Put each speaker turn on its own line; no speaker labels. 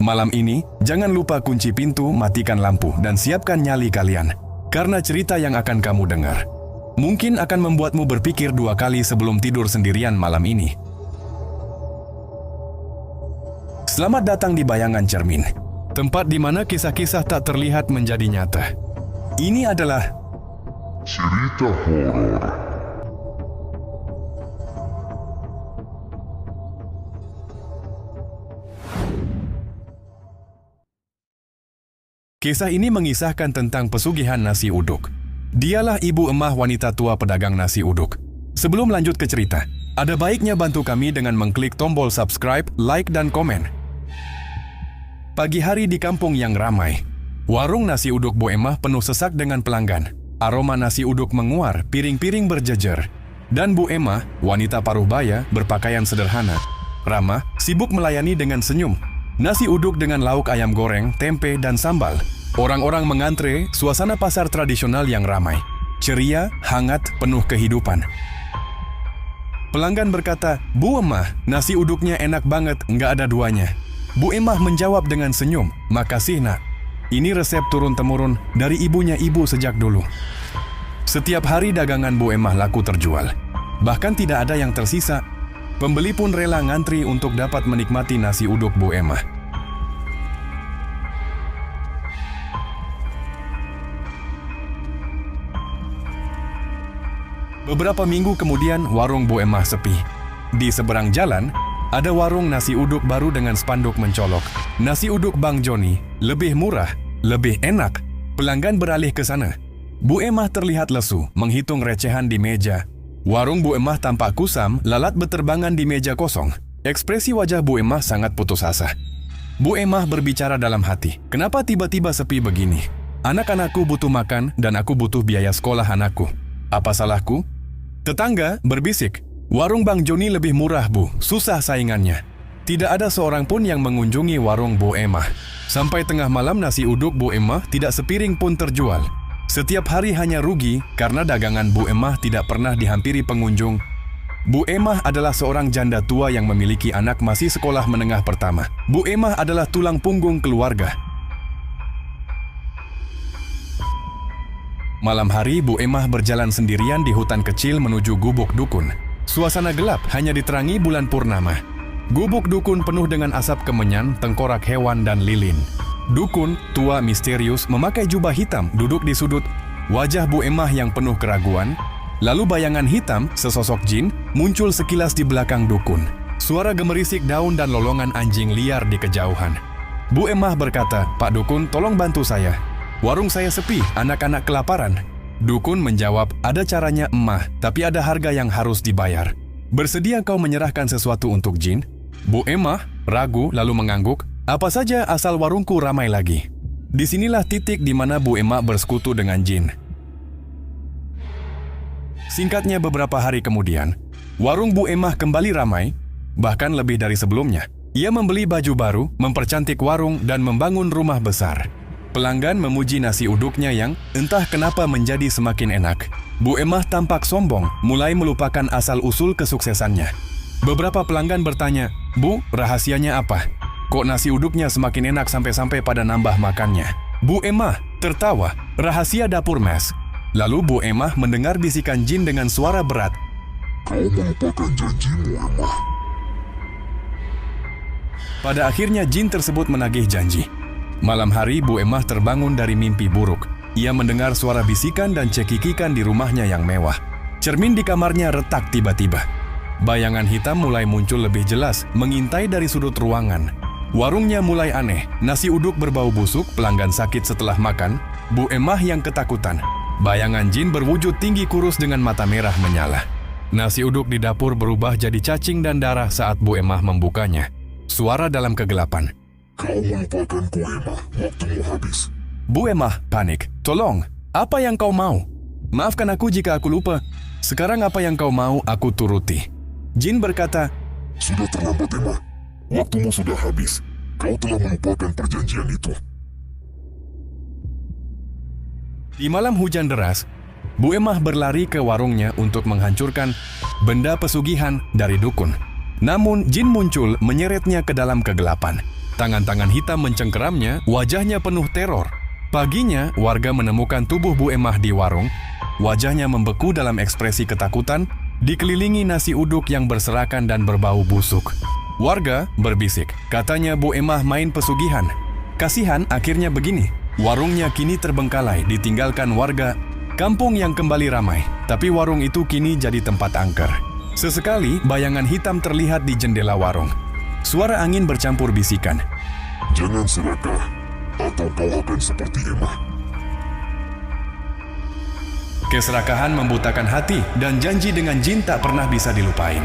Malam ini, jangan lupa kunci pintu, matikan lampu, dan siapkan nyali kalian. Karena cerita yang akan kamu dengar mungkin akan membuatmu berpikir 2 kali sebelum tidur sendirian malam ini. Selamat datang di Bayangan Cermin, tempat di mana kisah-kisah tak terlihat menjadi nyata. Ini adalah
cerita horor.
Kisah ini mengisahkan tentang pesugihan nasi uduk. Dialah ibu emah wanita tua pedagang nasi uduk. Sebelum lanjut ke cerita, ada baiknya bantu kami dengan mengklik tombol subscribe, like, dan komen. Pagi hari di kampung yang ramai, warung nasi uduk Bu Emah penuh sesak dengan pelanggan. Aroma nasi uduk menguar, piring-piring berjejer. Dan Bu Emah, wanita paruh baya, berpakaian sederhana, ramah, sibuk melayani dengan senyum. Nasi uduk dengan lauk ayam goreng, tempe, dan sambal. Orang-orang mengantre, suasana pasar tradisional yang ramai. Ceria, hangat, penuh kehidupan. Pelanggan berkata, "Bu Emah, nasi uduknya enak banget, nggak ada duanya." Bu Emah menjawab dengan senyum, "Makasih nak. Ini resep turun-temurun dari ibunya ibu sejak dulu." Setiap hari dagangan Bu Emah laku terjual. Bahkan tidak ada yang tersisa. Pembeli pun rela ngantri untuk dapat menikmati nasi uduk Bu Emah. Beberapa minggu kemudian, warung Bu Emah sepi. Di seberang jalan, ada warung nasi uduk baru dengan spanduk mencolok. Nasi uduk Bang Joni, lebih murah, lebih enak. Pelanggan beralih ke sana. Bu Emah terlihat lesu, menghitung recehan di meja. Warung Bu Emah tampak kusam, lalat beterbangan di meja kosong. Ekspresi wajah Bu Emah sangat putus asa. Bu Emah berbicara dalam hati, "Kenapa tiba-tiba sepi begini? Anak-anakku butuh makan dan aku butuh biaya sekolah anakku. Apa salahku?" Tetangga berbisik, "Warung Bang Joni lebih murah Bu, susah saingannya." Tidak ada seorang pun yang mengunjungi warung Bu Emah. Sampai tengah malam nasi uduk Bu Emah tidak sepiring pun terjual. Setiap hari hanya rugi karena dagangan Bu Emah tidak pernah dihampiri pengunjung. Bu Emah adalah seorang janda tua yang memiliki anak masih sekolah menengah pertama. Bu Emah adalah tulang punggung keluarga. Malam hari, Bu Emah berjalan sendirian di hutan kecil menuju gubuk dukun. Suasana gelap hanya diterangi bulan purnama. Gubuk dukun penuh dengan asap kemenyan, tengkorak hewan, dan lilin. Dukun, tua misterius, memakai jubah hitam, duduk di sudut. Wajah Bu Emah yang penuh keraguan. Lalu bayangan hitam, sesosok jin, muncul sekilas di belakang dukun. Suara gemerisik daun dan lolongan anjing liar di kejauhan. Bu Emah berkata, "Pak Dukun, tolong bantu saya. Warung saya sepi, anak-anak kelaparan." Dukun menjawab, "Ada caranya Emah, tapi ada harga yang harus dibayar. Bersedia kau menyerahkan sesuatu untuk jin?" Bu Emah ragu lalu mengangguk, "Apa saja asal warungku ramai lagi." Disinilah titik di mana Bu Emah bersekutu dengan jin. Singkatnya beberapa hari kemudian, warung Bu Emah kembali ramai, bahkan lebih dari sebelumnya. Ia membeli baju baru, mempercantik warung, dan membangun rumah besar. Pelanggan memuji nasi uduknya yang entah kenapa menjadi semakin enak. Bu Emah tampak sombong, mulai melupakan asal-usul kesuksesannya. Beberapa pelanggan bertanya, "Bu, rahasianya apa? Kok nasi uduknya semakin enak sampai-sampai pada nambah makannya?" Bu Emah tertawa, "Rahasia dapur Mas." Lalu Bu Emah mendengar bisikan jin dengan suara berat,
Kau melupakan janjimu, Emah.
Pada akhirnya jin tersebut menagih janji. Malam hari Bu Emah terbangun dari mimpi buruk. Ia mendengar suara bisikan dan cekikikan di rumahnya yang mewah. Cermin di kamarnya retak tiba-tiba. Bayangan hitam mulai muncul lebih jelas, mengintai dari sudut ruangan. Warungnya mulai aneh, nasi uduk berbau busuk, pelanggan sakit setelah makan, Bu Emah yang ketakutan. Bayangan jin berwujud tinggi kurus dengan mata merah menyala. Nasi uduk di dapur berubah jadi cacing dan darah saat Bu Emah membukanya. Suara dalam kegelapan,
Kau melupakanku, Emah. Waktumu habis.
Bu Emah panik. "Tolong, apa yang kau mau? Maafkan aku jika aku lupa. Sekarang apa yang kau mau, aku turuti." Jin berkata,
Sudah terlambat, Emah. Waktumu sudah habis. Kau telah melupakan perjanjian itu.
Di malam hujan deras, Bu Emah berlari ke warungnya untuk menghancurkan benda pesugihan dari dukun. Namun jin muncul menyeretnya ke dalam kegelapan. Tangan-tangan hitam mencengkeramnya, wajahnya penuh teror. Paginya, warga menemukan tubuh Bu Emah di warung. Wajahnya membeku dalam ekspresi ketakutan, dikelilingi nasi uduk yang berserakan dan berbau busuk. Warga berbisik, katanya Bu Emah main pesugihan. Kasihan akhirnya begini. Warungnya kini terbengkalai, ditinggalkan warga. Kampung yang kembali ramai, tapi warung itu kini jadi tempat angker. Sesekali, bayangan hitam terlihat di jendela warung. Suara angin bercampur bisikan.
Jangan serakah, atau kau akan seperti Emah.
Keserakahan membutakan hati dan janji dengan jin tak pernah bisa dilupain.